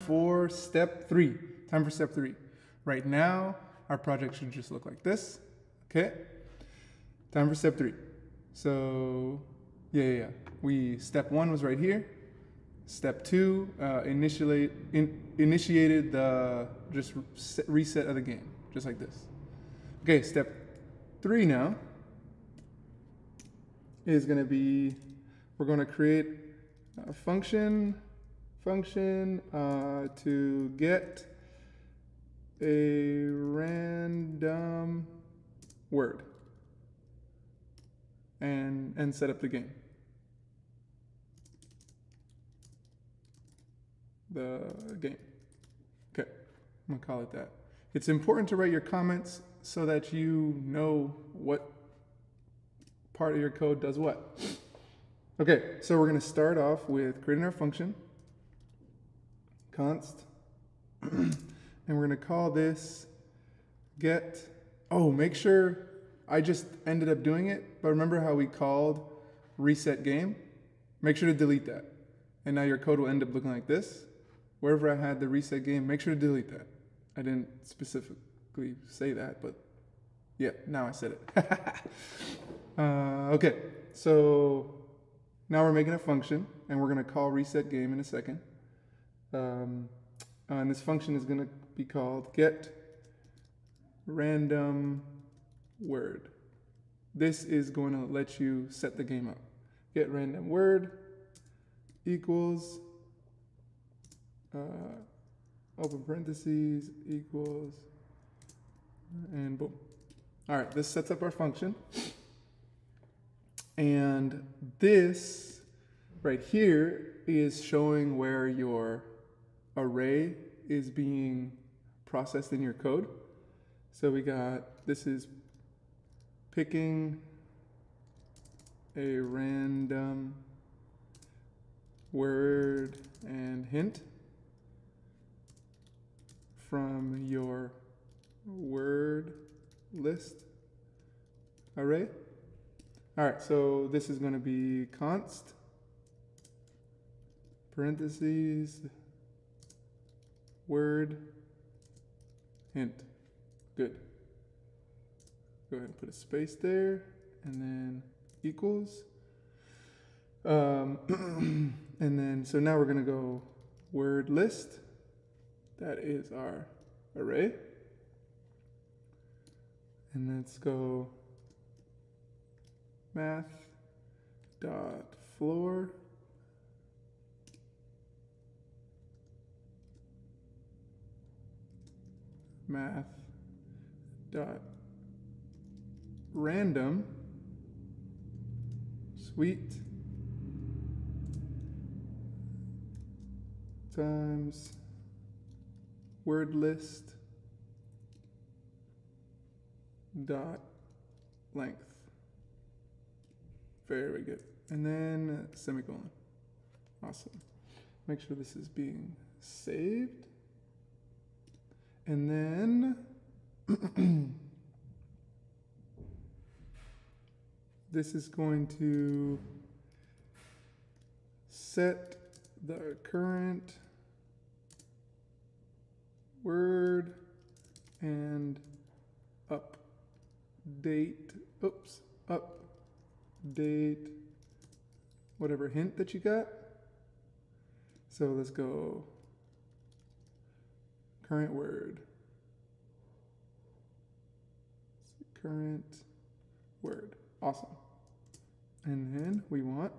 for step 3. Time for step 3. Right now, our project should just look like this. Okay? Time for step 3. So, step 1 was right here. Step 2, initiated the reset of the game, just like this. Okay, step 3 now is going to be, we're going to create a function to get a random word and set up the game. The game. Okay, I'm gonna call it that. It's important to write your comments so that you know what part of your code does what. Okay, so we're gonna start off with creating our function, const, and we're gonna call this get, make sure, I just ended up doing it, but remember how we called reset game? Make sure to delete that. And now your code will end up looking like this. Wherever I had the reset game, make sure to delete that. I didn't specifically say that, but yeah, now I said it. Okay, so now we're making a function, and we're gonna call reset game in a second. And this function is gonna be called get random word. This is going to let you set the game up. Get random word equals open parentheses equals, and boom. All right, this sets up our function. And this right here is showing where your array is being processed in your code. So we got, this is picking a random word and hint from your word list array. All right, so this is going to be const parentheses word hint. Good. Go ahead and put a space there, and then equals. And then, so now we're going to go word list. That is our array. And let's go math.floor math.random sweet times word list dot length. Very good. And then semicolon. Awesome. Make sure this is being saved. And then this is going to set the current word and update whatever hint that you got. So let's go current word. Current word. Awesome. And then we want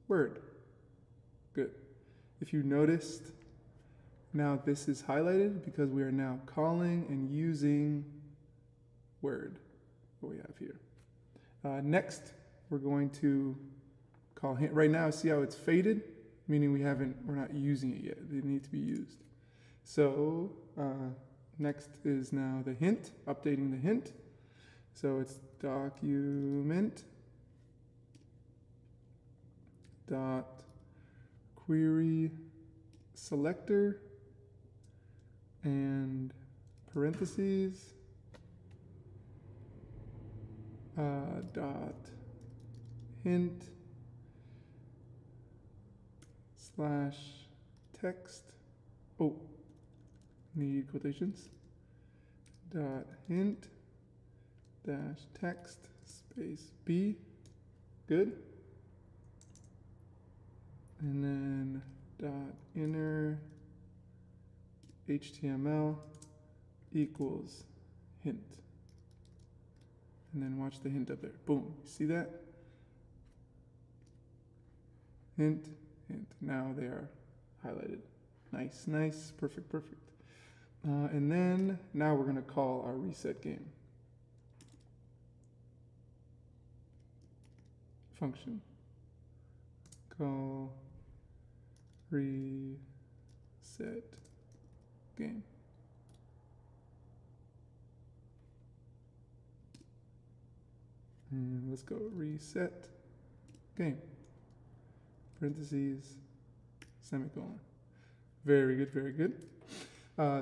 word. Good. If you noticed, now this is highlighted because we are now calling and using word, what we have here. Next, we're going to call hint. Right now, see how it's faded? Meaning we're not using it yet. They need to be used. So next is now the hint, updating the hint. So it's document dot query selector and parentheses dot hint slash text oh, need quotations, dot hint, dash text, space B, good. And then dot inner HTML equals hint. And then watch the hint up there. Boom, you see that? Hint, hint. Now they are highlighted. Nice, nice, perfect, perfect. And then now we're gonna call our reset game function. Call reset game. And let's go reset game. Parentheses, semicolon. Very good, very good.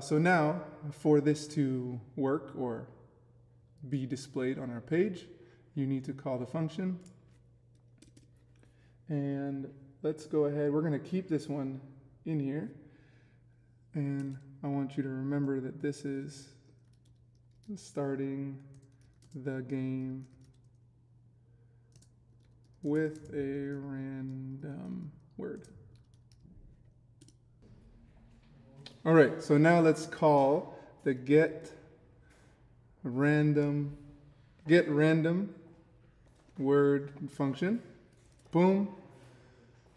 So now, for this to work or be displayed on our page, you need to call the function. And let's go ahead. We're going to keep this one in here. And I want you to remember that this is starting the game with a random word. All right, so now let's call the get random word function. Boom.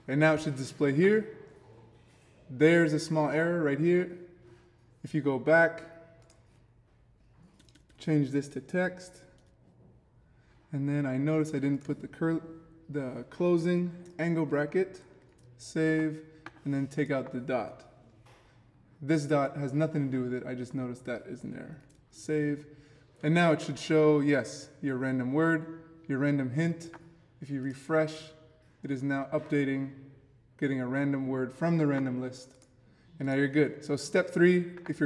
And now it should display here. There's a small error right here. If you go back, change this to text, and then I noticed I didn't put the closing angle bracket, save, and then take out the dot. This dot has nothing to do with it. I just noticed that is an error. Save. And now it should show, yes, your random word, your random hint. If you refresh, it is now updating, getting a random word from the random list. And now you're good. So step 3, if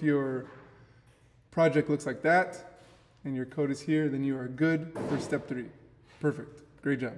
your project looks like that and your code is here, then you are good for step 3. Perfect. Great job.